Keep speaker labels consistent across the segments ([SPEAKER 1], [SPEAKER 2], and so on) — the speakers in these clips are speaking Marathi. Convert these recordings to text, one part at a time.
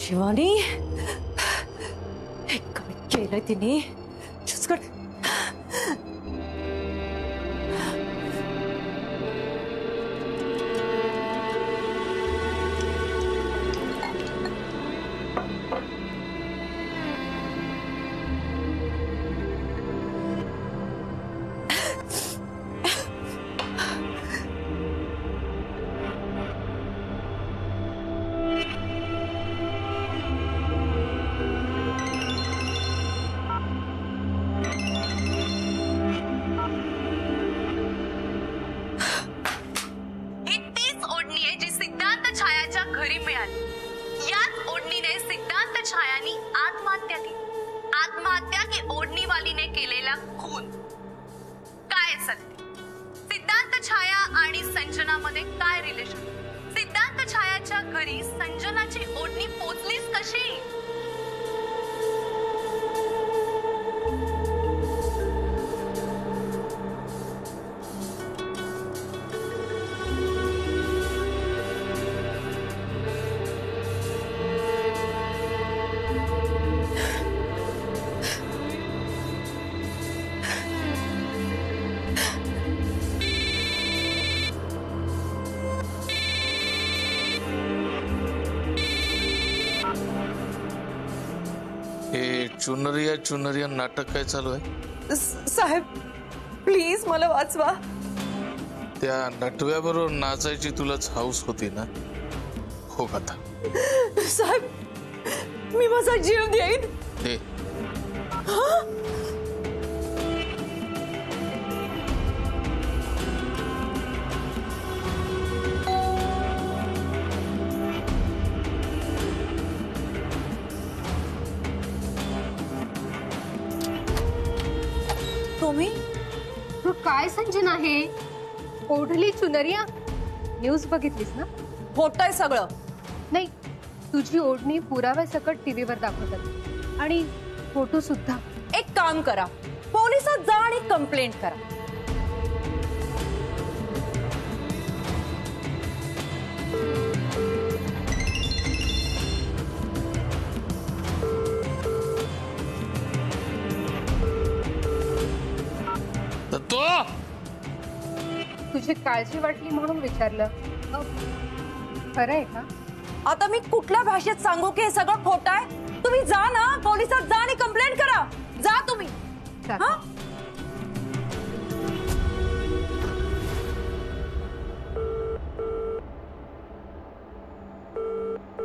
[SPEAKER 1] शिवानी हे कमी केलंय तिने चुचकट
[SPEAKER 2] आत्महत्या की ओढणी वाली ने केलेला खून काय सत्य? सिद्धांत छाया आणि संजना मध्ये काय रिलेशन? सिद्धांत छायाच्या घरी संजनाची ओढणी पोचलीच कशी?
[SPEAKER 3] चुनरिया चुनरिया नाटक काय चालू आहे?
[SPEAKER 1] साहेब प्लीज मला वाचवा.
[SPEAKER 3] त्या नटव्याबरोबर नाचायची तुलाच हाऊस होती ना? हो आता
[SPEAKER 1] साहेब मी माझा जीव देईन.
[SPEAKER 3] दे.
[SPEAKER 1] तुम्ही
[SPEAKER 4] काय संजना हे ओढली चुनरिया न्यूज बघितलीस ना?
[SPEAKER 1] खोटंय सगळं.
[SPEAKER 4] नाही तुझी ओढणी पुराव्यासकट टीव्हीवर दाखवतात आणि फोटो सुद्धा.
[SPEAKER 1] एक काम करा पोलिसात जा आणि कंप्लेंट करा.
[SPEAKER 4] तुझी काळजी वाटली म्हणून विचारलं. खरं आहे का?
[SPEAKER 1] आता मी कुठल्या भाषेत सांगू की हे सगळं खोटं आहे? तुम्ही जा ना पोलिसात जा आणि कंप्लेंट करा. जा तुम्ही. हा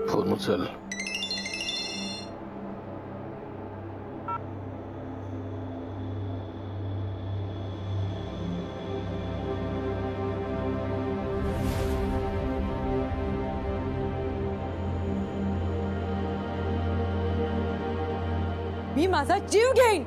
[SPEAKER 3] फोन उचल.
[SPEAKER 1] मी माझा जीव घेईन.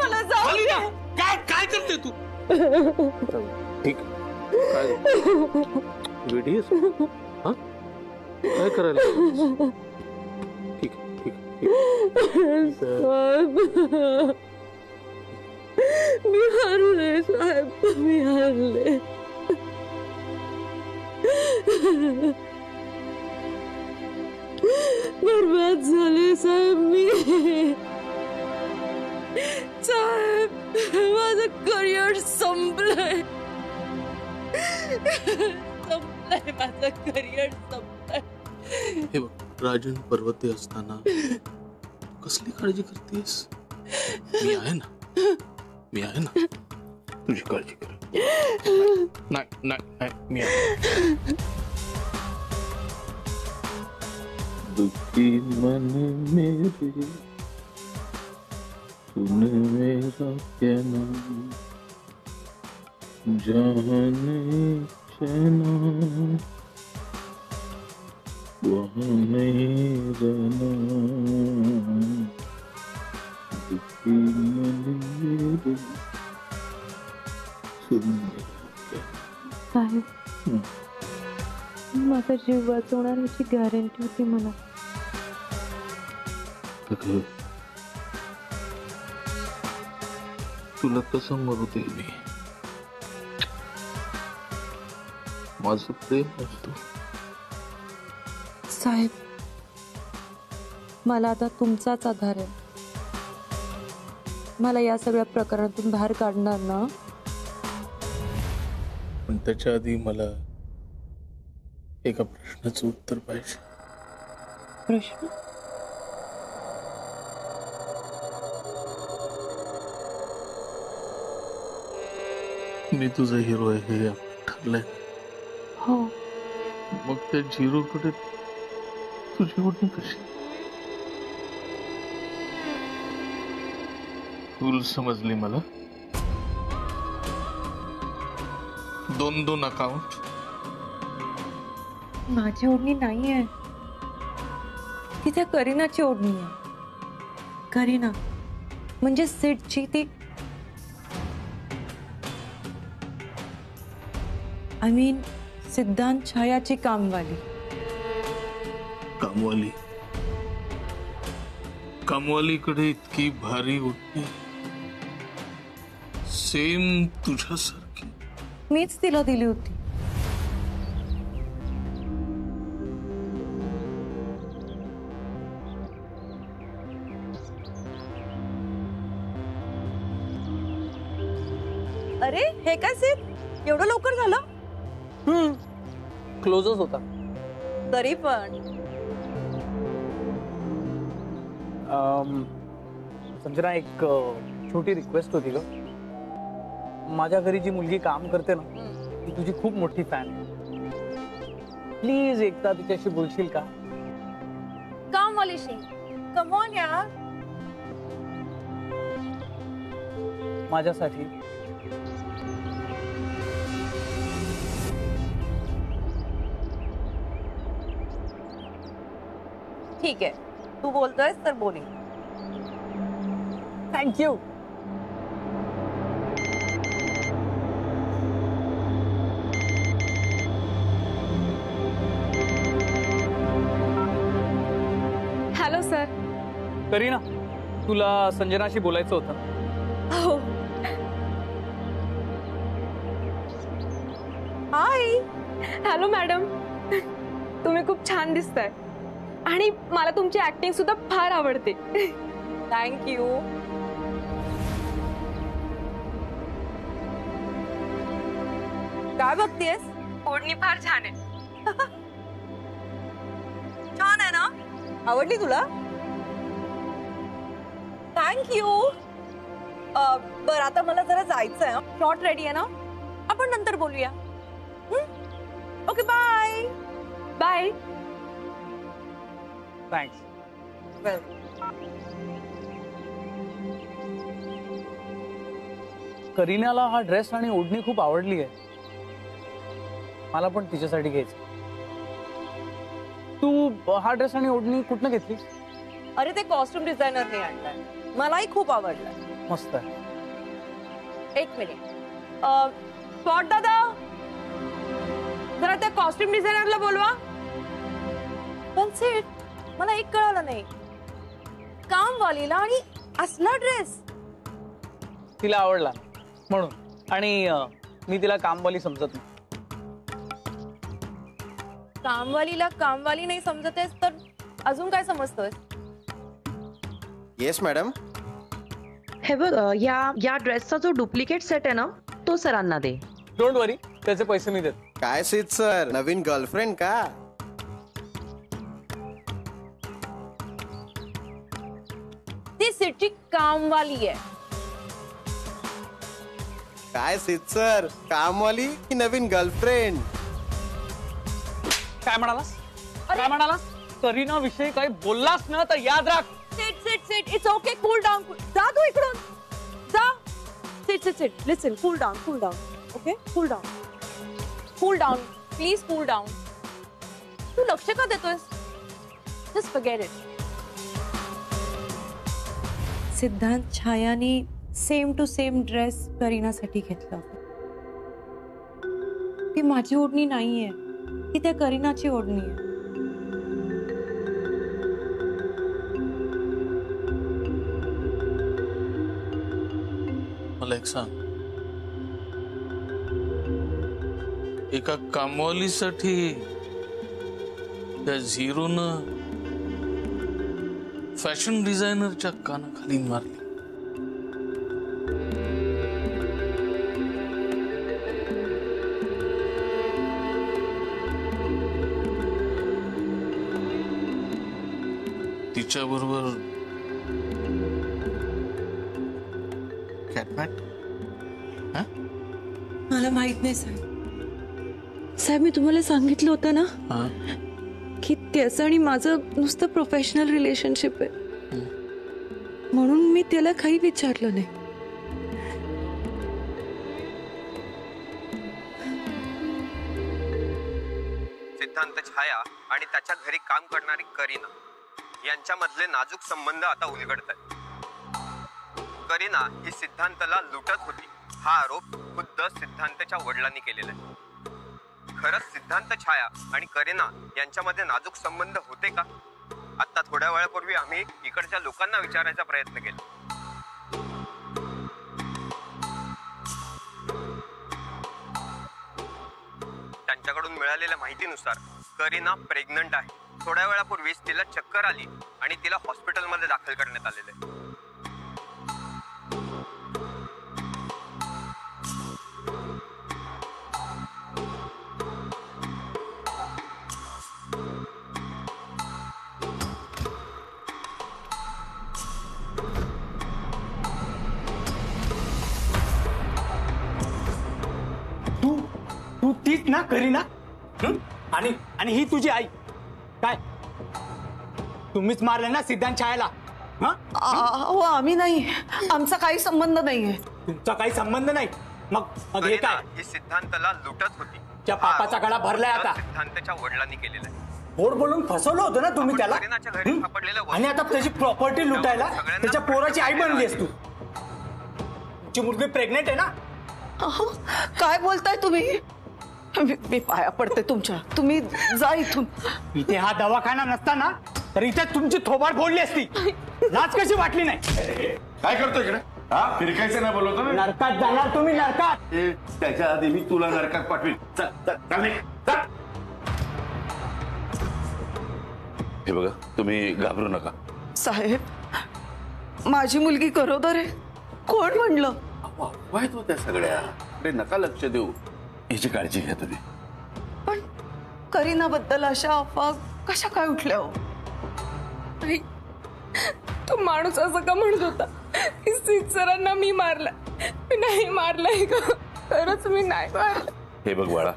[SPEAKER 1] मला जाऊ दे.
[SPEAKER 3] काय करते तू? ठीक काय व्हिडिओ काय करायला? ठीक ठीक
[SPEAKER 1] मी हरले साहेब मी हरले. बर्बाद झाले साहेब मी. साहेब माझं करिअर संपलंय. संपलंय माझं करिअर संपलंय.
[SPEAKER 3] हे बघ राजन पर्वते असताना कसली काळजी करतेस? मी आहे ना. मी आहे ना. तुझी काळजी कर. नाही नाही नाही मी आहे. दुखी मन मेरे तूने मेरा कहना जाने चैना वहाँ नहीं रहना.
[SPEAKER 4] करिनाचा जीव वाचवणार याची गॅरंटी होती मला.
[SPEAKER 3] अगं, तुला कसं मरू दे मी? माझं प्रेम असतो.
[SPEAKER 1] साहेब, मला आता तुमचाच आधार आहे. मला या सगळ्या प्रकरणातून बाहेर काढणार ना?
[SPEAKER 3] पण त्याच्या आधी मला एका प्रश्नाचं उत्तर पाहिजे.
[SPEAKER 1] प्रश्न?
[SPEAKER 3] मी तुझा हिरो आहे हे ठरलंय.
[SPEAKER 1] हो.
[SPEAKER 3] मग त्या झिरोकडे तुझी ओढणी कशी? भूल समजली मला. 2 अकाउंट.
[SPEAKER 1] माझी ओढणी नाहीये, ती त्या करीनाची ओढणी आहे. करीना म्हणजे सिडची ती, आय मीन सिद्धांत छायाची कामवाली.
[SPEAKER 3] कामवाली? कामवालीकडे इतकी भारी ओढणी, सेम तुझ्यासारखी.
[SPEAKER 1] मीच तिला दिली होती. अरे हे काय सिद्ध, एवढं लवकर झालं?
[SPEAKER 5] क्लोजच होता.
[SPEAKER 1] तरी पण
[SPEAKER 5] संजना, एक छोटी रिक्वेस्ट होती ग. माझ्या घरी जी मुलगी काम करते ना, ती तुझी खूप मोठी फॅन आहे. प्लीज एकदा तिच्याशी बोलशील का?
[SPEAKER 1] कामवालीशी? कम ऑन यार.
[SPEAKER 5] माझ्यासाठी.
[SPEAKER 1] ठीक आहे, तू बोलतोयस तर बोली.
[SPEAKER 5] थँक्यू.
[SPEAKER 4] Hello sir.
[SPEAKER 5] करीना, तुला संजनाशी बोलायचं होतं.
[SPEAKER 4] हो.
[SPEAKER 1] हाय.
[SPEAKER 4] हॅलो मॅडम, तुम्ही खूप छान दिसताय आणि मला तुमची ऍक्टिंग सुद्धा फार आवडते.
[SPEAKER 1] थँक्यू. काय बघतेस?
[SPEAKER 4] ओढणी फार छान आहे.
[SPEAKER 1] छान आहे ना? आवडली तुला? थँक्यू. बर, आता मला जरा जायचंय. शॉर्ट रेडी आहे ना? आपण नंतर बोलूया. Okay, bye.
[SPEAKER 4] बाय.
[SPEAKER 5] थँक्स. करीनाला हा ड्रेस आणि ओढणी खूप आवडली आहे. मला पण तिच्यासाठी घ्यायचं. तू हा ड्रेस आणि ओढणी कुठनं घेतली?
[SPEAKER 1] अरे ते कॉस्ट्युम डिझायनरने आणलाय, मलाही खूप आवडलाय.
[SPEAKER 5] मस्त आहे.
[SPEAKER 1] एक मिनिट. स्पॉट दादा, जरा त्या कॉस्ट्युम डिझायनरला बोलवा. पण सेठ, मला एक कळालं नाही, कामवालीला आणि असला ड्रेस?
[SPEAKER 5] तिला आवडला म्हणून. आणि मी तिला कामवाली समजत नाही.
[SPEAKER 1] कामवालीला कामवाली नाही समजतेस तर अजून काय समजतोय?
[SPEAKER 6] Yes madam.
[SPEAKER 7] हे बघ, या ड्रेसचा जो डुप्लिकेट सेट आहे ना, तो सरांना दे.
[SPEAKER 5] डोंट वरी, त्याचे पैसे मी देतो.
[SPEAKER 6] काय सीत सर, नवीन गर्लफ्रेंड का?
[SPEAKER 1] ती सिटची कामवाली आहे.
[SPEAKER 6] काय सीत सर, कामवाली की नवीन गर्लफ्रेंड?
[SPEAKER 5] काय म्हणालास? काय म्हणालास? करीना विषयी काही बोललास ना तर याद राख.
[SPEAKER 1] Sit sit sit, it's okay, cool down. जा तू इकडून, जा. Sit sit sit, listen, cool down, okay, cool down, please cool down. तू लक्ष का देतोयस? Just forget it. सिद्धांत छायाने सेम टू सेम ड्रेस करीनासाठी घेतला. ती माझी ओढणी नाहीये. की त्या करीनाची ओढणी आहे?
[SPEAKER 3] मला एक सांग, एका कामवालीसाठी त्या झिरोनं फॅशन डिझायनरच्या कानाखाली मारली. तिच्याबरोबर कॅटमॅट.
[SPEAKER 1] मला माहित नाही साहेब. साहेब, मी तुम्हाला सांगितलं होतं ना की त्याचं आणि माझं नुसतं प्रोफेशनल रिलेशनशिप आहे, म्हणून मी त्याला काही विचारलं नाही.
[SPEAKER 6] सिद्धांत छाया आणि त्याच्या घरी काम करणारी करीना यांच्यामधले नाजूक संबंध आता उलगडत आहेत. करीना ही सिद्धांतला लुटत होती हा आरोप खुद्द सिद्धांतच्या वडिलांनी केलेला आहे. खरंच सिद्धांत छाया आणि करीना यांच्यामध्ये नाजूक संबंध होते का? आता थोड्या वेळापूर्वी आम्ही इकडच्या लोकांना विचारायचा प्रयत्न केला. त्यांच्याकडून मिळालेल्या माहितीनुसार करीना प्रेग्नंट आहे. थोड्या वेळापूर्वीच तिला चक्कर आली आणि तिला हॉस्पिटलमध्ये दाखल करण्यात आलेलं आहे.
[SPEAKER 5] तू तीच ना करीना? आणि ही तुझी आई काय? तुम्हीच मारले ना सिद्धांत छायाला?
[SPEAKER 8] हो आम्ही नाही, आमचा काही संबंध नाहीये.
[SPEAKER 5] तुमचा काही संबंध नाही? मग हे काय?
[SPEAKER 6] ही सिद्धांतला लुटत होती.
[SPEAKER 5] त्या पापाचा गळा भरलाय आता.
[SPEAKER 6] सिद्धांतच्या वडिलांनी केलेला आहे.
[SPEAKER 5] गोड बोलून फसवलं होतं ना तुम्ही त्याला,
[SPEAKER 6] करीनाच्या घरी सापडलेलं
[SPEAKER 5] आणि आता त्याची प्रॉपर्टी लुटायला त्याच्या पोराची आई बनलीस तू. तुमची मुलगी प्रेग्नेंट आहे ना?
[SPEAKER 8] काय बोलताय तुम्ही? मी पाया पडते तुमच्या, तुम्ही जा इथून.
[SPEAKER 5] इथे हा दवाखाना नसताना तर इथे तुमची थोबाड फोडली असती. लाज कशी वाटली नाही?
[SPEAKER 9] काय करतो इकडे? हा, फिरकायचं नाही बोलवतो ना.
[SPEAKER 5] नरकात जाणार तुम्ही, नरकात.
[SPEAKER 9] त्याच्या आधी मी तुला नरकात पाठवीन. चल चल चल निघ, चल. हे बघा, तुम्ही घाबरू नका.
[SPEAKER 8] साहेब, माझी मुलगी गरोदर आहे. कोण म्हणलं?
[SPEAKER 9] वाईट होत्या सगळ्या. नका लक्ष देऊ, याची काळजी घ्या तुम्ही.
[SPEAKER 8] पण करीनाबद्दल अशा अफवा कशा काय उठल्या हो?
[SPEAKER 4] आई, तो माणूस असं का म्हणत होता की सीत सरांना मी मारला? मी नाही मारलंय का? खरंच मी नाही मारलं.
[SPEAKER 9] हे बघ बाळा,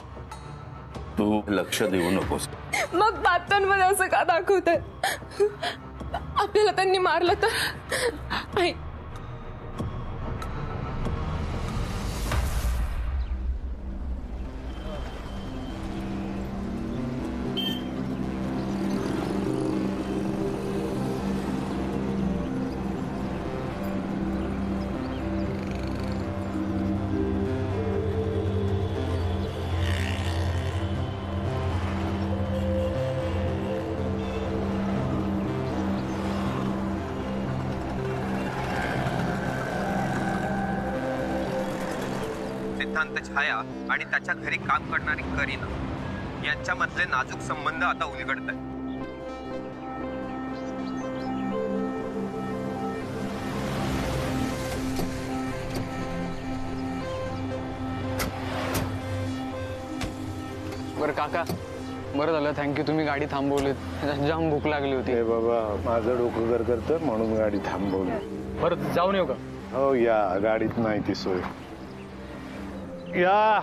[SPEAKER 9] तू लक्ष देऊ नकोस.
[SPEAKER 4] मग बातम्यांमध्ये असं का दाखवतात? आपल्याला त्यांनी मारलं तर? आई,
[SPEAKER 6] सिद्धांत छाया आणि त्याच्या घरी काम करणारी करीना यांच्यामधले नाजूक संबंध आता उलगडत आहेत.
[SPEAKER 10] बरं काका, बरं झालं, थँक्यू, तुम्ही गाडी थांबवलीत. जाम भूक लागली होती.
[SPEAKER 11] बाबा, माझं डोकं करतं म्हणून गाडी थांबवली.
[SPEAKER 10] बरं, जाऊन येऊ का?
[SPEAKER 11] हो या, गाडीत नाही ती सोय. या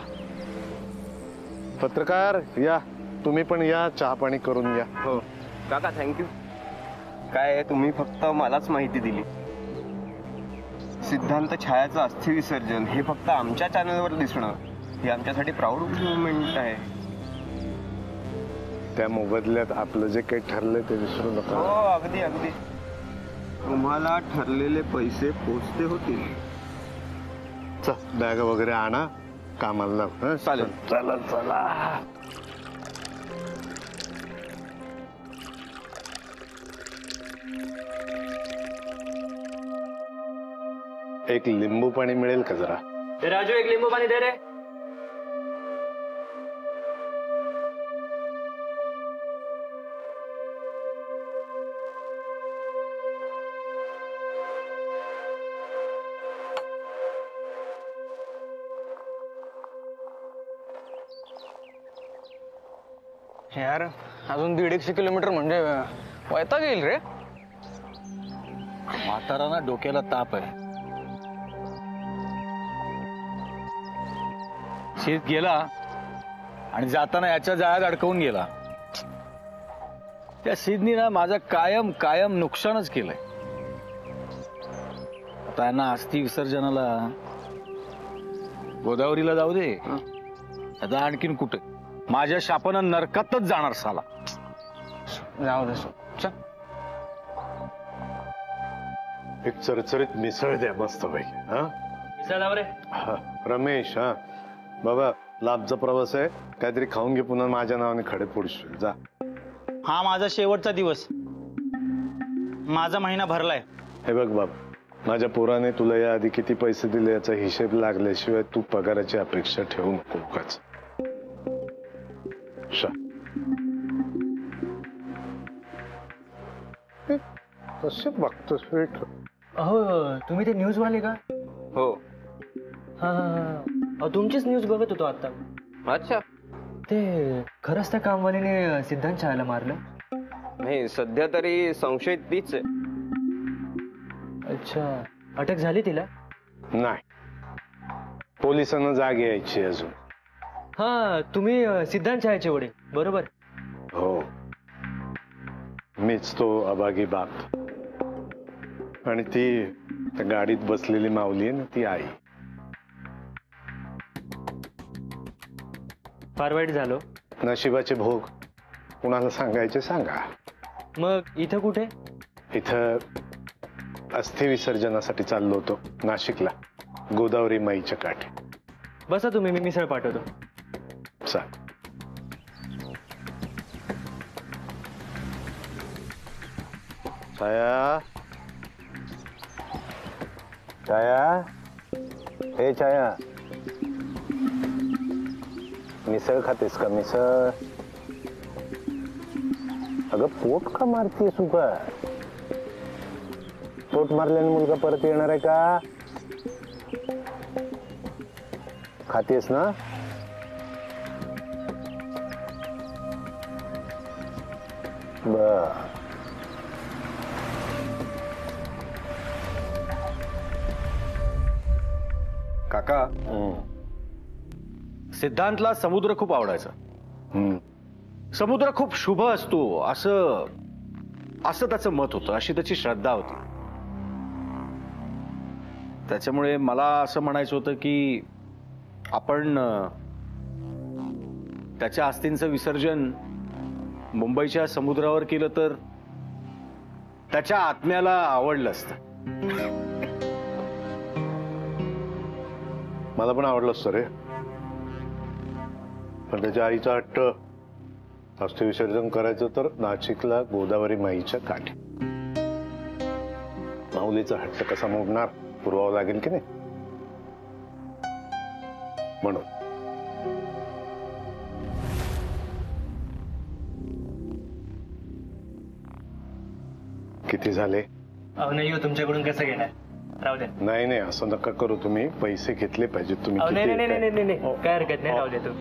[SPEAKER 11] पत्रकार, या तुम्ही पण या, चहा पाणी करून घ्या.
[SPEAKER 6] हो काका, थँक्यू. काय तुम्ही फक्त मलाच माहिती दिली. सिद्धांत छायाचं अस्थि विसर्जन हे फक्त आमच्या चॅनलवर दिसणं हे आमच्यासाठी प्राऊड मुवमेंट आहे.
[SPEAKER 11] त्या मोबदल्यात आपलं जे काही ठरलंय ते विसरू नका.
[SPEAKER 6] हो अगदी अगदी. तुम्हाला ठरलेले पैसे पोचते होतील.
[SPEAKER 11] बॅग वगैरे आणा, कामाला लाग.
[SPEAKER 6] चालेल.
[SPEAKER 11] चला चला. एक लिंबू पाणी मिळेल का जरा?
[SPEAKER 5] राजू एक लिंबू पाणी दे रे.
[SPEAKER 10] यार अजून 150 किलोमीटर म्हणजे वैताग येईल रे.
[SPEAKER 5] म्हातारांना डोक्याला ताप आहे. शेत गेला आणि जाताना याच्या जाळ्यात अडकवून गेला. त्या सिद्धनी ना माझं कायम कायम नुकसानच केलंय. आता यांना अस्थि विसर्जनाला गोदावरीला जाऊ दे, आता आणखीन कुठे माझ्या शापानं नरकातच जाणार साला.
[SPEAKER 10] जाऊ दे. चल
[SPEAKER 11] एक चरचरीत मिसळ द्या मस्त पैकी. हा
[SPEAKER 5] रे
[SPEAKER 11] हा, रमेश. हा बाबा, लांबचा प्रवास आहे, काहीतरी खाऊन घे, पुन्हा माझ्या नावाने खडे फोडशील. जा.
[SPEAKER 5] हा माझा शेवटचा दिवस. माझा महिना भरलाय.
[SPEAKER 11] हे बघ बाबा, माझ्या पोराने तुला याआधी किती पैसे दिले याचा हिशेब लागल्याशिवाय तू पगाराची अपेक्षा ठेवू नको उगाच. कसे बघतोस?
[SPEAKER 5] अहो तुम्ही ते न्यूज वाले का?
[SPEAKER 6] हो.
[SPEAKER 5] हा तुमचीच न्यूज बघत होतो आता.
[SPEAKER 6] अच्छा.
[SPEAKER 5] ते खरंच त्या कामवालीने सिद्धांत छायाला मारलं?
[SPEAKER 6] नाही, सध्या तरी संशयित तीच आहे.
[SPEAKER 5] अच्छा, अटक झाली तिला?
[SPEAKER 11] नाही, पोलिसांना जाग यायची अजून.
[SPEAKER 5] हा तुम्ही सिद्धांत छायाचे वडील बरोबर?
[SPEAKER 11] हो, मीच तो अभागी बाप. आणि ती त्या गाडीत बसलेली माऊली आहे ना, ती आई.
[SPEAKER 5] फार वाईट झालो.
[SPEAKER 11] नशिबाचे भोग कुणाला सांगायचे सांगा.
[SPEAKER 5] मग इथं कुठे?
[SPEAKER 11] इथं अस्थि विसर्जनासाठी चाललो होतो नाशिकला, गोदावरी माईच्या काठी.
[SPEAKER 5] बसा तुम्ही, मी मिसळ पाठवतो.
[SPEAKER 11] चाल. छाया, छाया, हे छाया, मिसळ खातेस का? मिसळ. अगं पोट का मारतीयस उगा? पोट मारल्याने मुलगा परत येणार आहे का? खातेस ना? बर.
[SPEAKER 5] काका, सिद्धांतला समुद्र खूप आवडायचा. समुद्र खूप शुभ असतो असं त्याचं मत होतं, अशी त्याची श्रद्धा होती. त्याच्यामुळे मला असं म्हणायचं होतं की आपण त्याच्या अस्थींचं विसर्जन मुंबईच्या समुद्रावर केलं तर त्याच्या आत्म्याला आवडलं असतं.
[SPEAKER 11] मला पण आवडलं असतं रे, पण त्याच्या आईचा हट्ट अस्थि विसर्जन करायचं तर नाशिकला गोदावरी माईच्या काठी. माऊलीचा हट्ट कसा मोडणार, पुरवावं लागेल की नाही, म्हणून. किती झाले?
[SPEAKER 5] नाही तुमच्याकडून कसं घेणार? राहू दे.
[SPEAKER 11] नाही नाही, असं नका करू. तुम्ही पैसे घेतले पाहिजेत. तुम्ही
[SPEAKER 5] नाही, काय हरकत नाही, राहू दे. तू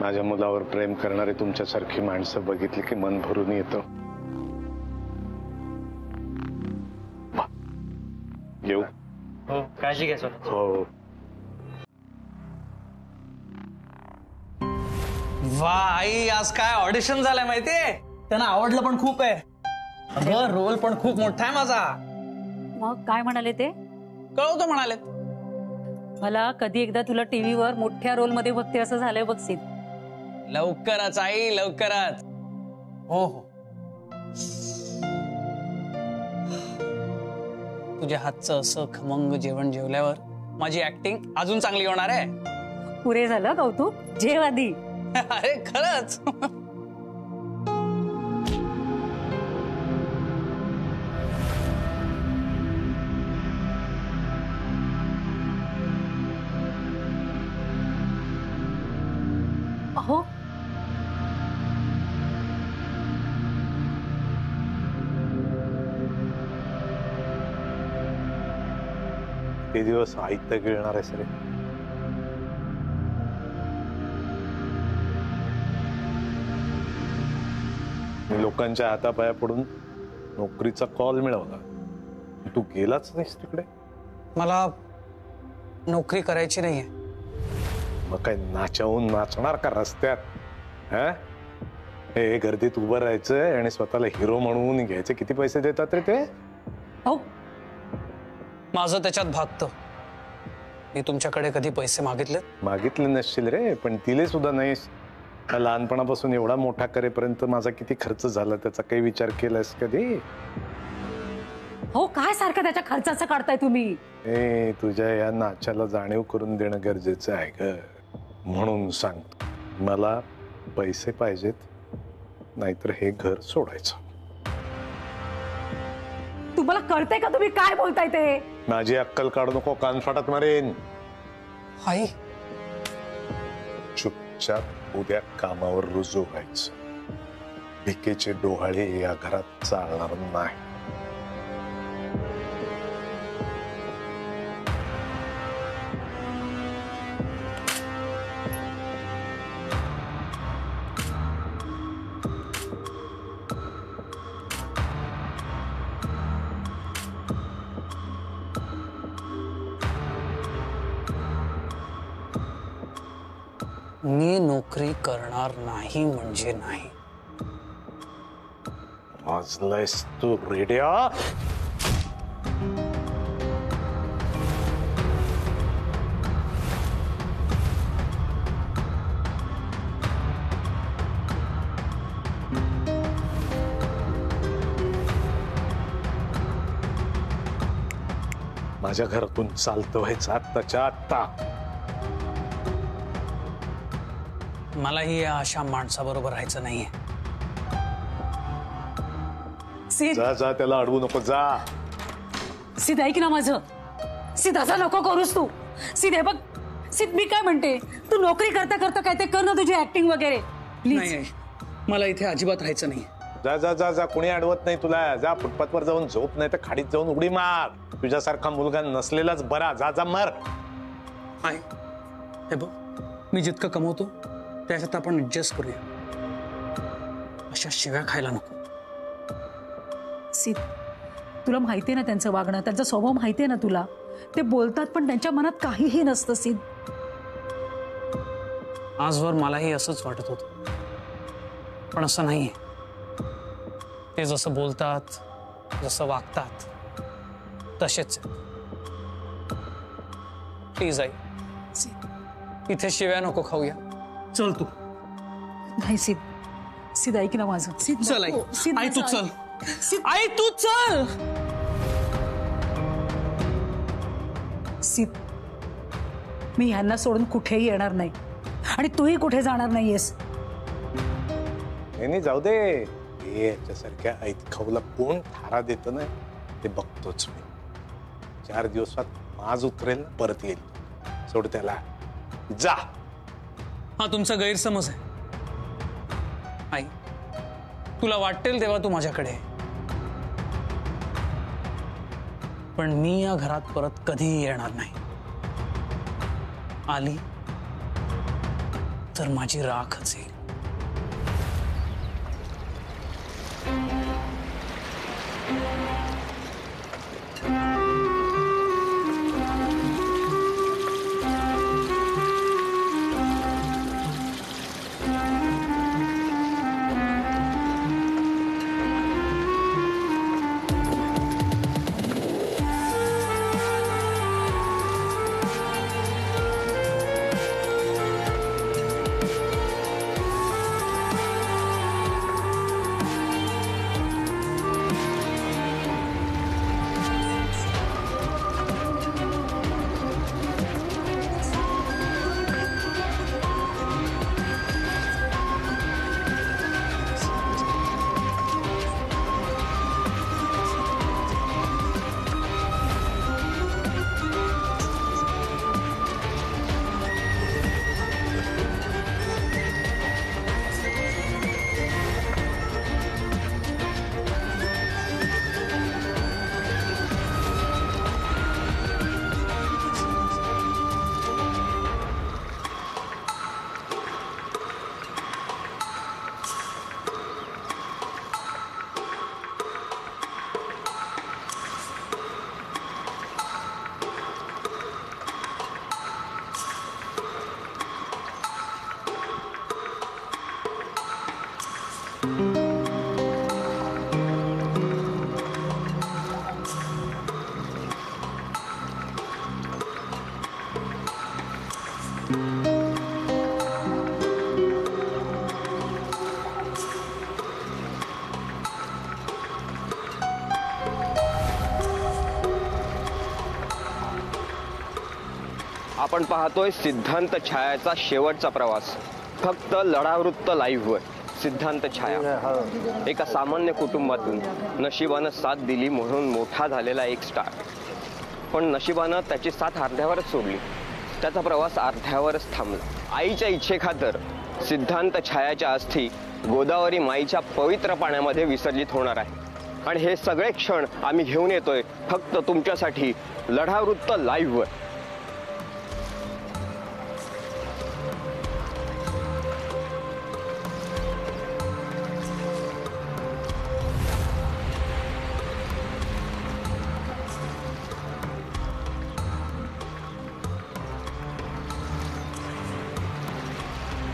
[SPEAKER 11] माझ्या मुलावर प्रेम करणारे तुमच्यासारखी माणसं बघितली की मन भरून येतं. येऊ?
[SPEAKER 5] हो, काळजी घ्या.
[SPEAKER 11] हो.
[SPEAKER 10] वा आई, आज काय ऑडिशन झालंय माहितीये? त्यांना आवडलं पण खूप आहे. अगं रोल पण खूप मोठा आहे माझा.
[SPEAKER 12] मग काय म्हणाले ते?
[SPEAKER 10] कळवतो म्हणाले.
[SPEAKER 12] मला कधी एकदा तुला टीव्हीवर मोठ्या रोल मध्ये बघते असं झालंय बघशील.
[SPEAKER 10] लवकरच आई, लवकरच. हो हो. तुझ्या हातचं असं खमंग जेवण जेवल्यावर माझी ऍक्टिंग अजून चांगली होणार आहे.
[SPEAKER 12] पुरे झालं कौतुक, जेव आधी.
[SPEAKER 10] अरे खरंच.
[SPEAKER 11] ते दिवस आयत गिळणार आहेस रे? मी लोकांच्या हातापाया पडून नोकरीचा कॉल मिळवला, तू गेलाच नाहीस तिकडे.
[SPEAKER 10] मला नोकरी करायची नाहीये.
[SPEAKER 11] मग काय नाचावून नाचणार का रस्त्यात? हे गर्दीत उभं राहायचं आणि स्वतःला हिरो म्हणून घ्यायचे. किती पैसे देतात रे ते?
[SPEAKER 10] हो, माझं त्याच्यात भागतं. मी तुमच्याकडे कधी पैसे मागितले
[SPEAKER 11] नसशील रे, पण दिले सुद्धा नाहीस. लहानपणापासून एवढा मोठा करेपर्यंत माझा किती खर्च झाला त्याचा काही विचार केलास कधी?
[SPEAKER 12] हो, काय सारखं त्याच्या खर्चाचं काढताय तुम्ही?
[SPEAKER 11] तुझ्या या नाचाला जाणीव करून देणं गरजेचं आहे ग. म्हणून सांगतो, मला पैसे पाहिजेत, नाहीतर हे घर सोडायचं.
[SPEAKER 12] तुम्हाला कळतंय का तुम्ही काय बोलताय ते?
[SPEAKER 11] माझी अक्कल काढू नको, कानफाटात मारेन.
[SPEAKER 10] आई,
[SPEAKER 11] चुपचाप उद्या कामावर रुजू व्हायचं. भिकेचे डोहाळे या घरात चालणार नाही.
[SPEAKER 10] मी नोकरी करणार नाही म्हणजे नाही.
[SPEAKER 11] वाजलायस तू रेड्या? माझ्या घरातून चालतं व्हायचं आत्ताच्या आत्ता.
[SPEAKER 10] मलाही या अशा माणसाबरोबर राहायचं नाहीये.
[SPEAKER 11] जा जा, त्याला अडवू नको. जा.
[SPEAKER 12] सिद्ध, ऐक ना माझं. सिद्ध, असं नको करूस तू. सिद्ध, हे बघ सिद्ध, मी काय म्हणते, तू नोकरी करता करता काय ते कर ना, तुझी ऍक्टिंग वगैरे प्लीज.
[SPEAKER 10] नाही, मला इथे अजिबात राहायचं नाही.
[SPEAKER 11] जा जा जा जा, कोणी अडवत नाही तुला. जा, फुटपाथवर जाऊन झोप, नाही तर खाडीत जाऊन उडी मार. तुझ्यासारखा मुलगा नसलेलाच बरा. जा जा, मर.
[SPEAKER 10] आहे हे बघ, मी जितकं कमवतो त्याच्यात आपण ऍडजस्ट करूया. अशा शिव्या खायला नको.
[SPEAKER 12] सिद्ध, तुला माहितीये ना त्यांचं वागणं, त्यांचा स्वभाव माहितीये ना तुला. ते बोलतात पण त्यांच्या मनात काहीही नसतं. सिद्ध,
[SPEAKER 10] आजवर मलाही असंच वाटत होतं, पण असं नाहीये. ते जसं बोलतात, जसं वागतात तसेच. प्लीज आई, इथे शिव्या नको खाऊया. चल तू.
[SPEAKER 12] नाही सिद्ध, सिद्ध ऐक ना माझं. सिद्ध,
[SPEAKER 10] चल आई.
[SPEAKER 12] सिद्ध,
[SPEAKER 10] आई तू चल. आई तू चल.
[SPEAKER 12] सिद्ध, मी ह्यांना सोडून कुठेही येणार नाही आणि तूही कुठे जाणार नाहीयेस.
[SPEAKER 11] नाही, जाऊ दे. याच्यासारख्या ऐत खाऊला कोण थारा देत ना, ते बघतोच मी. 4 दिवसात माज उतरेल, परत येईल. सोड त्याला. जा.
[SPEAKER 10] हा तुमचा गैरसमज आहे. आई, तुला वाटेल तेव्हा तू माझ्याकडे, पण मी या घरात परत कधीही येणार नाही. आली तर माझी राखच येईल.
[SPEAKER 6] आपण पाहतोय सिद्धांत छायाचा शेवटचा प्रवास, फक्त लढावृत्त लाईव्हवर. सिद्धांत छाया एका सामान्य कुटुंबातून नशिबानं साथ दिली म्हणून मोठा झालेला एक स्टार. पण नशिबानं त्याची साथ अर्ध्यावरच सोडली. त्याचा प्रवास अर्ध्यावरच थांबला. आईच्या इच्छेखातर सिद्धांत छायाच्या अस्थी गोदावरी माईच्या पवित्र पाण्यामध्ये विसर्जित होणार आहे. आणि हे सगळे क्षण आम्ही घेऊन येतोय फक्त तुमच्यासाठी लढावृत्त लाईव्हवर.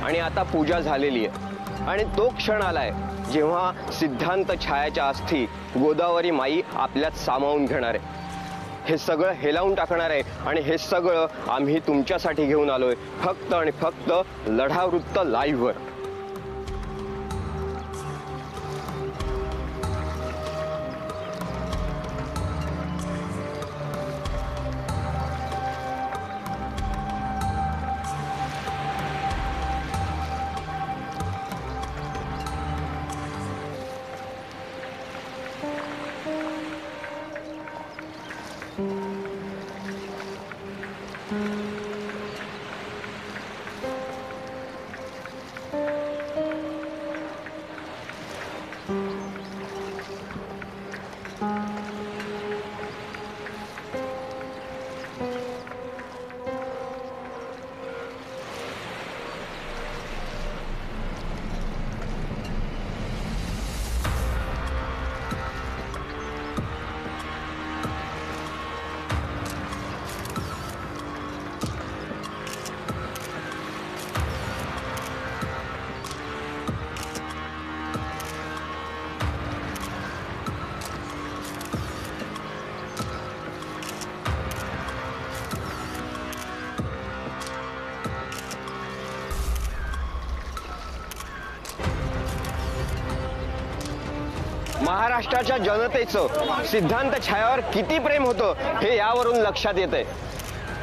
[SPEAKER 6] आणि आता पूजा झालेली आहे आणि तो क्षण आलाय जेव्हा सिद्धांत छायाच्या अस्थी गोदावरी माई आपल्यात सामावून घेणार आहे. हे सगळं हेलावून टाकणार आहे आणि हे सगळं आम्ही तुमच्यासाठी घेऊन आलोय फक्त आणि फक्त लढावृत्त लाईव्हवर. महाराष्ट्राच्या जनतेचं सिद्धांत छायावर किती प्रेम होतं हे यावरून लक्षात येतंय.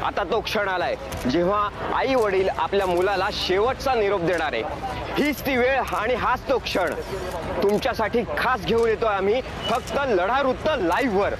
[SPEAKER 6] आता तो क्षण आलाय जेव्हा आई वडील आपल्या मुलाला शेवटचा निरोप देणार आहे. हीच ती वेळ आणि हाच तो क्षण तुमच्यासाठी खास घेऊन येतोय आम्ही फक्त लढावृत्त लाईव्हवर.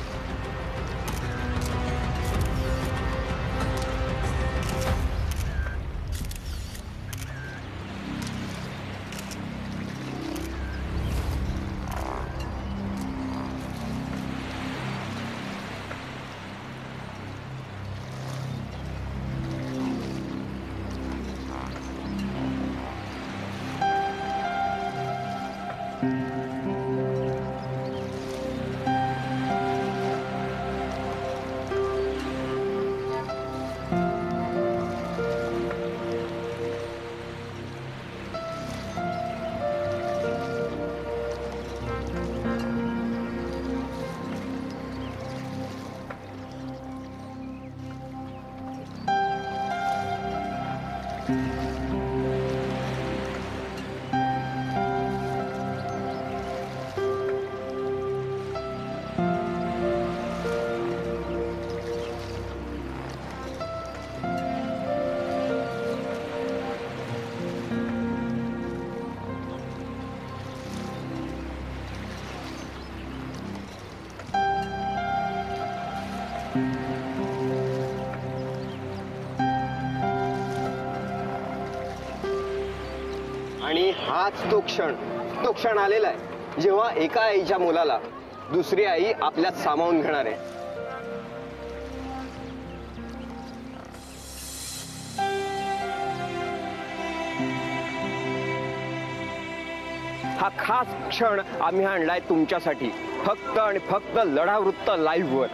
[SPEAKER 6] आणि हाच तो क्षण आलेला आहे जेव्हा एका आईच्या मुलाला दुसरी आई आपल्यात सामावून घेणार आहे. हा खास क्षण आम्ही आणलाय तुमच्यासाठी फक्त आणि फक्त लढावृत्त लाईव्हवर.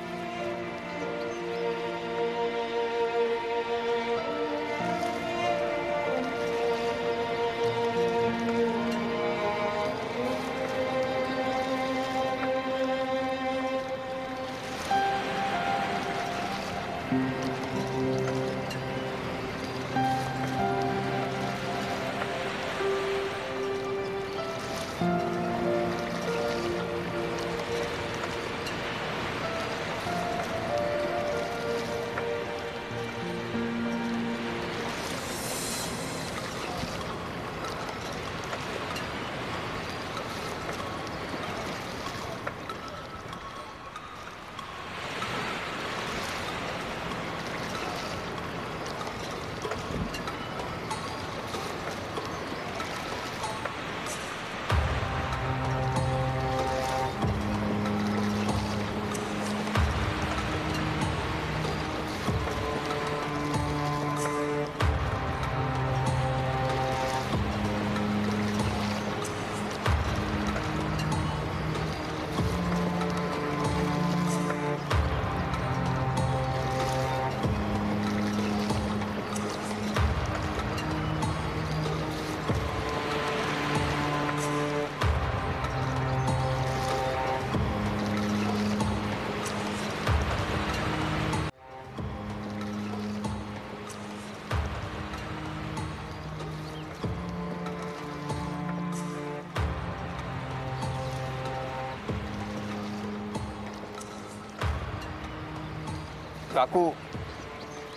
[SPEAKER 6] काकू,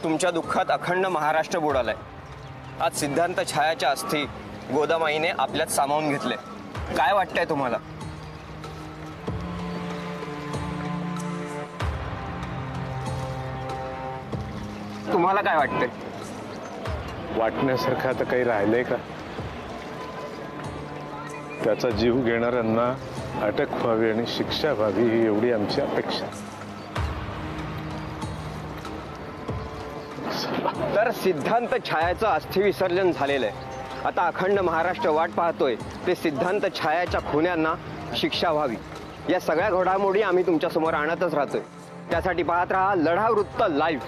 [SPEAKER 6] तुमच्या दुःखात अखंड महाराष्ट्र बुडालाय. आज सिद्धांत छायाच्या अस्थी गोदामाईने आपल्यात सामावून घेतले. काय वाटतंय तुम्हाला? तुम्हाला काय वाटतंय?
[SPEAKER 11] वाटण्यासारखं आता काही राहिलंय का? त्याचा जीव घेणाऱ्यांना अटक व्हावी आणि शिक्षा व्हावी ही एवढी आमची अपेक्षा.
[SPEAKER 6] तर सिद्धांत छायाचं अस्थि विसर्जन झालेलं आहे. आता अखंड महाराष्ट्र वाट पाहतोय ते सिद्धांत छायाच्या खुन्यांना शिक्षा व्हावी. या सगळ्या घडामोडी आम्ही तुमच्या समोर आणतच राहतोय. त्यासाठी पाहत राहा लढा वृत्त लाईव्ह.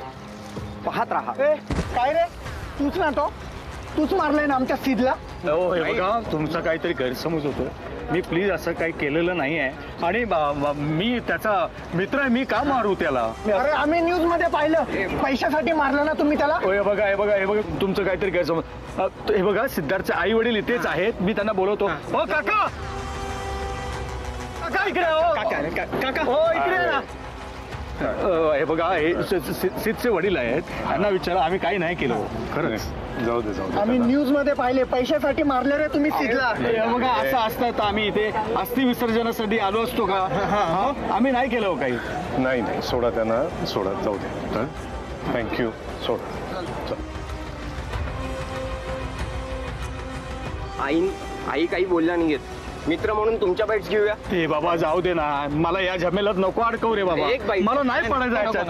[SPEAKER 6] पाहत राहा.
[SPEAKER 13] काय रे, तूच ना तो? तूच मारलाय ना आमच्या सिद्धला?
[SPEAKER 5] हो, हे बघा, तुमचा काहीतरी गैरसमज होतो. मी प्लीज असं काही केलेलं नाही आहे आणि मी त्याचा मित्र आहे. मी का मारू त्याला?
[SPEAKER 13] अरे आम्ही न्यूज मध्ये पाहिलं, पैशासाठी मारलं ना तुम्ही त्याला?
[SPEAKER 5] हे बघा, हे बघा, हे बघा, तुमचं काहीतरी गैरसमज. हे बघा, सिद्धार्थचे आई वडील इथेच आहेत. मी त्यांना बोलवतो. हो काका, काका इकडे. काका हो इकडे ना. हे बघा, हे सिद्धचे वडील आहेत. त्यांना विचारा, आम्ही काही नाही केलं. खरंच.
[SPEAKER 11] जाऊ दे, जाऊ दे.
[SPEAKER 13] आम्ही न्यूज मध्ये पाहिले, पैशासाठी मारले रे तुम्ही सिद्धला.
[SPEAKER 5] बघा, असं असतं तर आम्ही इथे अस्थि विसर्जनासाठी आलो असतो का? आम्ही नाही केलं हो काही.
[SPEAKER 11] नाही नाही, सोडा त्यांना, सोडा, जाऊ दे. थँक्यू, सोडा.
[SPEAKER 6] आई काही बोलल्या नाहीयेत. मित्र म्हणून तुमच्या बाईट्स घेऊया.
[SPEAKER 5] हे बाबा, जाऊ दे ना. मला या झमेलात नको अडकव रे बाबा. मला नाही पडायचं.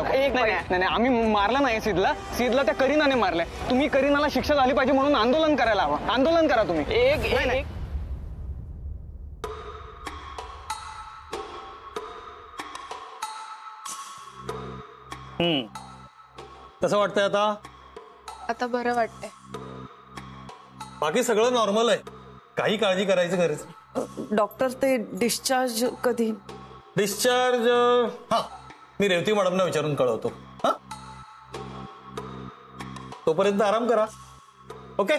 [SPEAKER 10] नाही, आम्ही मारला नाही सिद्धला. सिद्धला त्या करीनाने मारलाय. तुम्ही करीनाला शिक्षा झाली पाहिजे म्हणून आंदोलन करायला हवं. आंदोलन करा तुम्ही. एक
[SPEAKER 14] कसं वाटतंय आता?
[SPEAKER 4] आता बरं वाटतंय.
[SPEAKER 14] बाकी सगळं नॉर्मल आहे. काही काळजी करायची गरज.
[SPEAKER 8] डॉक्टर, ते डिस्चार्ज कधी?
[SPEAKER 14] डिस्चार्ज हा, मी रेवती मॅडमना विचारून कळवतो. हा, तोपर्यंत आराम करा. ओके.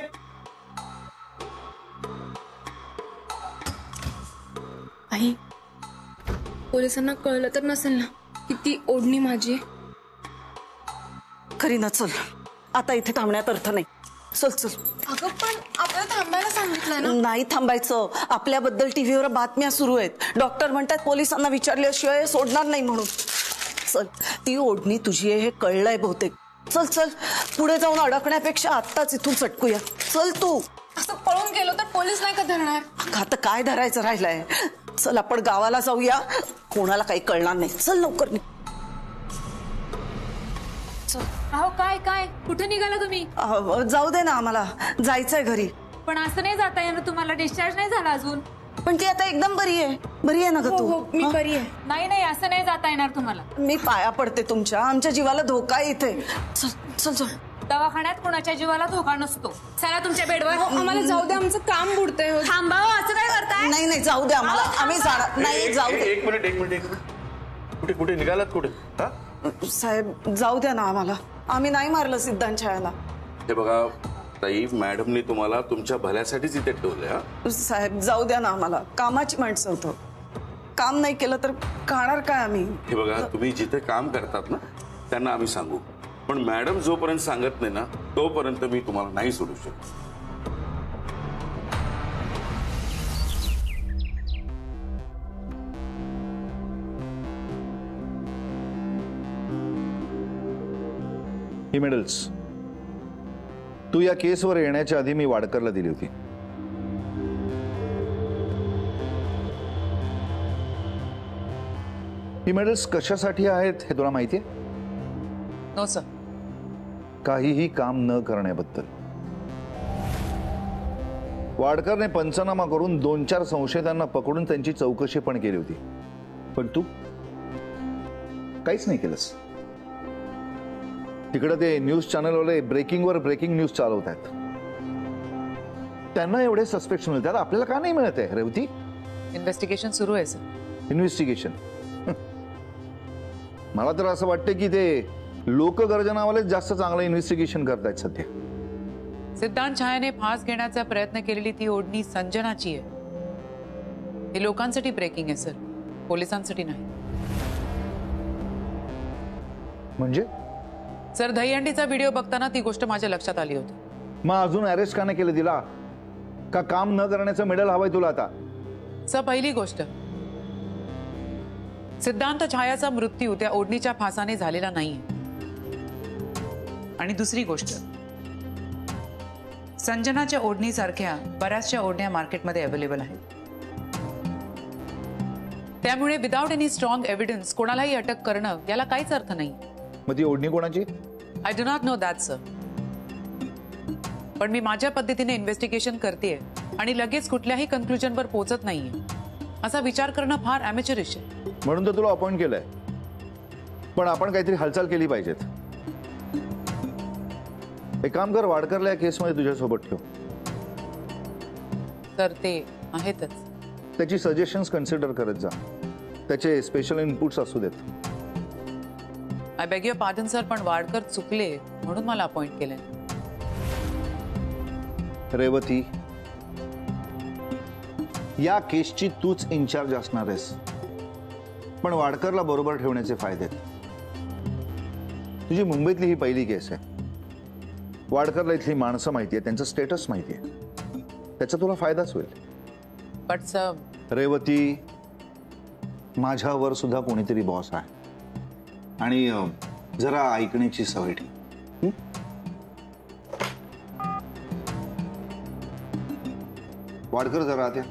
[SPEAKER 4] आई, पोलिसांना कळलं तर नसेल ना की ती ओढणी माझी आहे?
[SPEAKER 8] करीना, चल, आता इथे थांबण्यात अर्थ नाही. चल चल.
[SPEAKER 4] अगं पण आपल्याला थांबायला सांगितलं ना.
[SPEAKER 8] नाही थांबायचं. आपल्याबद्दल टीव्हीवर बातम्या सुरू आहेत. डॉक्टर म्हणतात पोलिसांना विचारल्याशिवाय सोडणार नाही म्हणून. चल, ती ओढणी तुझी आहे हे कळलंय बहुतेक. चल चल, पुढे जाऊन अडकण्यापेक्षा आत्ताच इथून सटकूया. चल तू.
[SPEAKER 4] असं पळून गेलो तर पोलीस नाही का धरणार?
[SPEAKER 8] आता काय धरायचं राहिलंय? चल, आपण गावाला जाऊया. कोणाला काही कळणार नाही. चल लवकर.
[SPEAKER 12] अहो, काय काय कुठे निघाला तुम्ही?
[SPEAKER 8] जाऊ दे ना, आम्हाला जायचंय घरी.
[SPEAKER 12] पण असं नाही जाता येणार तुम्हाला. डिस्चार्ज नाही झाला अजून.
[SPEAKER 8] पण ती आता एकदम बरी आहे. बरी आहे ना ग तू?
[SPEAKER 12] मी बरी आहे. नाही, असं नाही जाता येणार तुम्हाला.
[SPEAKER 8] मी पाया पडते तुमच्या. आमच्या जीवाला धोका आहे इथे. चल चल चल.
[SPEAKER 12] दवाखान्यात कोणाच्या जीवाला धोका नसतो. चला तुमच्या बेडवर.
[SPEAKER 4] आम्हाला जाऊ दे, आमचं काम बुडतंय.
[SPEAKER 12] थांबा, असं काय करताय?
[SPEAKER 8] नाही नाही, जाऊ दे आम्हाला. आम्ही जाणार नाही. जाऊ दे.
[SPEAKER 9] एक मिनिट. कुठे कुठे निघालात? कुठे? हा
[SPEAKER 8] साहेब, जाऊ द्या ना आम्हाला. आम्ही नाही मारलं सिद्धांत छायाला.
[SPEAKER 9] हे बघा ताई, मॅडमने तुम्हाला तुमच्या भल्यासाठीच इथे ठेवलंय.
[SPEAKER 8] साहेब, जाऊ द्या ना आम्हाला. कामाची माणसं होतं. काम नाही केलं तर खाणार काय आम्ही?
[SPEAKER 9] हे बघा, तुम्ही जिथे काम करतात ना त्यांना आम्ही सांगू, पण मॅडम जोपर्यंत सांगत नाही ना तोपर्यंत मी तुम्हाला नाही सोडू शकत.
[SPEAKER 15] ही मेडल्स तू या केसवर येण्याच्या आधी मी वाडकरला दिली होती. ही मेडल्स कशासाठी आहेत हे तुला माहिती आहे?
[SPEAKER 16] No sir.
[SPEAKER 15] काहीही काम न करण्याबद्दल. वाडकरने पंचनामा करून 2-4 संशयितांना पकडून त्यांची चौकशी पण केली होती, पण तू काहीच नाही केलंस. तिकडे ते न्यूज चॅनलवाले ब्रेकिंगवर ब्रेकिंग न्यूज चालवत आहेत. त्यांना एवढे सस्पेक्ट मिळतात, आपल्याला का नाही मिळत आहे रेवती?
[SPEAKER 16] इन्व्हेस्टिगेशन सुरू आहे सर.
[SPEAKER 15] इन्व्हेस्टिगेशन? मला तर असं वाटतं की ते लोकगर्जनावालेच जास्त चांगलं इन्व्हेस्टिगेशन करतायत सध्या.
[SPEAKER 16] सिद्धांत छायाने फास घेण्याचा प्रयत्न केलेली ती ओढणी संजनाची आहे. हे लोकांसाठी ब्रेकिंग आहे सर, पोलिसांसाठी नाही.
[SPEAKER 15] म्हणजे
[SPEAKER 16] सर, दहीहंडीचा व्हिडिओ बघताना ती गोष्ट माझ्या लक्षात आली होती.
[SPEAKER 15] मग अजून अरेस्ट का नाही केलं तिला? का काम न करण्याचं मेडल हवंय तुला आता?
[SPEAKER 16] सर, पहिली गोष्ट, सिद्धांत छायाचा मृत्यू त्या ओढणीच्या फासाने झालेला नाही. आणि दुसरी गोष्ट, संजनाच्या ओढणीसारख्या बऱ्याचशा ओढण्या मार्केटमध्ये अवेलेबल आहेत. त्यामुळे विदाउट एनी स्ट्रॉंग एव्हिडन्स कोणालाही अटक करणं याला काहीच अर्थ नाही.
[SPEAKER 15] मग ती ओढणी कोणाची?
[SPEAKER 16] I do not know that sir. पण मी माझ्या पद्धतीने इन्व्हेस्टिगेशन करतेय आणि लगेच कुठल्याही कन्क्लुजनवर पोहोचत नाहीये. असा विचार करणं फार अमेचरिश आहे.
[SPEAKER 15] म्हणून तर तुला अपॉइंट केलंय. पण आपण काहीतरी हालचाल केली पाहिजेत. एक काम कर, वाडकरला या केसमध्ये तुझ्यासोबत ठेव.
[SPEAKER 16] तर ते आहेतच.
[SPEAKER 15] त्याची सजेशन्स कन्सिडर करत जा. त्याचे स्पेशल इनपुट्स असू देत.
[SPEAKER 16] I beg your pardon sir, पण वाडकर चुकले म्हणून मला अपॉइंट केलंय.
[SPEAKER 15] रेवती, या केसची तूच इन्चार्ज असणार आहेस. पण वाडकरला बरोबर ठेवण्याचे फायदे आहेत. तुझी मुंबईतली ही पहिली केस आहे. वाडकरला इथली माणसं माहिती आहे, त्यांचं स्टेटस माहिती आहे. त्याचा तुला फायदाच होईल.
[SPEAKER 16] बट सर,
[SPEAKER 15] रेवती, माझ्यावर सुद्धा कोणीतरी बॉस आहे आणि जरा ऐकण्याची सवय ठेव. वाडकर जरा आत्या.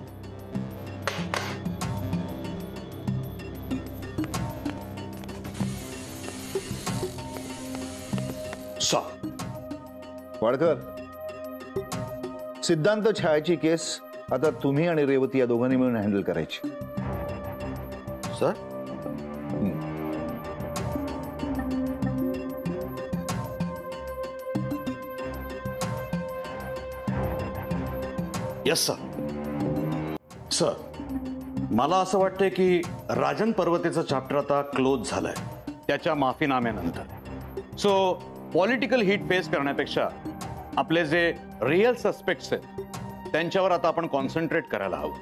[SPEAKER 15] वाडकर, सिद्धांत छायाची केस आता तुम्ही आणि रेवती या दोघांनी मिळून हँडल करायची.
[SPEAKER 9] Sir,
[SPEAKER 14] yes sir. सर, मला असं वाटतंय की राजन पर्वतेचा चॅप्टर आता क्लोज झालाय त्याच्या माफीनाम्यानंतर. सो पॉलिटिकल हिट फेस करण्यापेक्षा आपले जे रिअल सस्पेक्ट्स आहेत त्यांच्यावर आता आपण कॉन्सन्ट्रेट करायला हवं.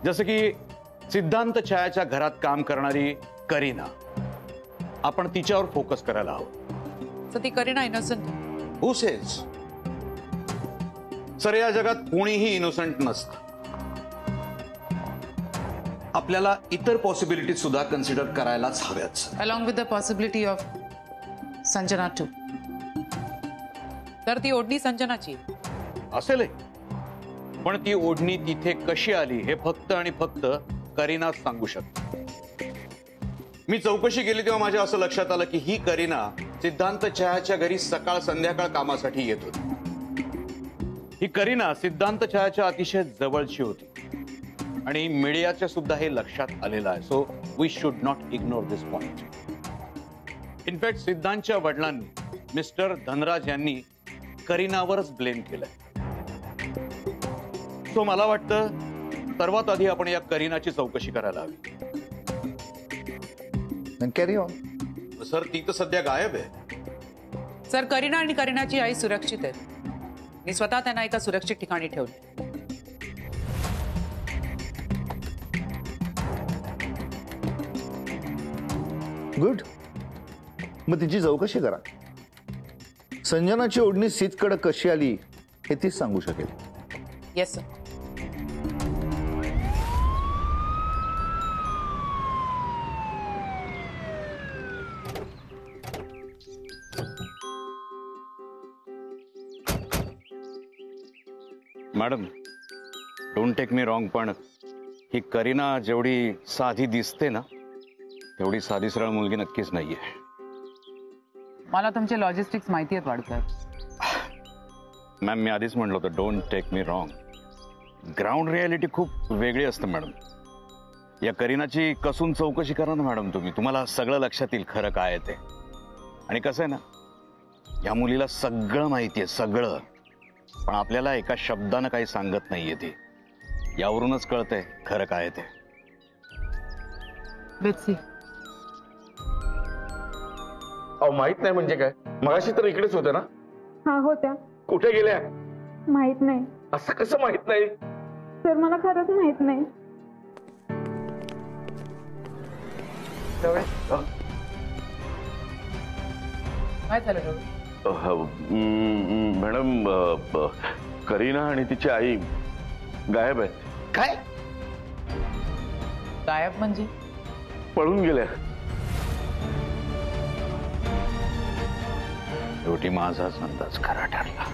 [SPEAKER 14] जसं की सिद्धांत छायाच्या घरात काम करणारी करीना, आपण तिच्यावर फोकस करायला हवं.
[SPEAKER 16] तर ती करीना इनोसंट?
[SPEAKER 14] Who says? सर, या जगात कोणीही इनोसंट नसतं. आपल्याला इतर पॉसिबिलिटीज सुद्धा कन्सिडर करायलाच हव्याच.
[SPEAKER 16] Along with the possibility of Sanjana too. तर ती ओढणी संजनाची
[SPEAKER 14] असेल, पण ती ओढणी तिथे कशी आली हे फक्त आणि फक्त करीनाच सांगू शकते. मी चौकशी केली तेव्हा माझ्या असं लक्षात आलं की ही करीना सिद्धांत छायाच्या घरी सकाळ संध्याकाळ कामासाठी येत होती. ही करीना सिद्धांत छायाच्या अतिशय जवळची होती आणि मीडियाच्या सुद्धा हे लक्षात आलेलं आहे. So we should not ignore this point. In fact सिद्धांतच्या वडिलांनी मिस्टर धनराज यांनी करीनावरच ब्लेम केलंय. सो मला वाटतं सर्वात आधी आपण या करीनाची चौकशी करायला हवी.
[SPEAKER 15] Carry on.
[SPEAKER 14] सर, ती तर सध्या गायब आहे.
[SPEAKER 16] सर, करीना आणि करीनाची आई सुरक्षित आहे. मी स्वतः त्यांना एका सुरक्षित ठिकाणी ठेवले.
[SPEAKER 15] गुड. मग तिची चौकशी करा. संजनाची ओढणी सीतकडे कशी आली हे तीच सांगू शकेल.
[SPEAKER 16] Yes sir.
[SPEAKER 14] Madam, don't take me wrong, पण ही करीना जेवढी साधी दिसते ना तेवढी साधी सरळ मुलगी नक्कीच नाहीये.
[SPEAKER 16] मला तुमचे लॉजिस्टिक्स माहिती आहेत वाडकर.
[SPEAKER 14] मॅम, मी आधीच म्हणलं होतं, don't take me wrong. Ground reality खूप वेगळी असते मॅडम. या करीनाची कसून चौकशी करा ना मॅडम तुम्ही. तुम्हाला सगळं लक्षात येईल खरं काय आहे ते. आणि कसं आहे ना, या मुलीला सगळं माहिती आहे, सगळं. पण आपल्याला एका शब्दानं काही सांगत नाहीये ती. यावरूनच कळतंय खरं काय आहे ते.
[SPEAKER 9] माहित नाही म्हणजे काय? मगाशी तर इकडेच होत्या ना?
[SPEAKER 17] हा, होत्या.
[SPEAKER 9] कुठे गेल्या?
[SPEAKER 17] माहित नाही.
[SPEAKER 9] असं कसं माहित नाही?
[SPEAKER 17] सर, मला खरंच माहित नाही.
[SPEAKER 16] काय झालं डोळे?
[SPEAKER 9] मॅडम करीना आणि तिची आई गायब आहेत.
[SPEAKER 14] काय
[SPEAKER 16] गायब म्हणजे?
[SPEAKER 9] पळून गेल्या.
[SPEAKER 14] शेवटी माझाच अंदाज खरा ठरला.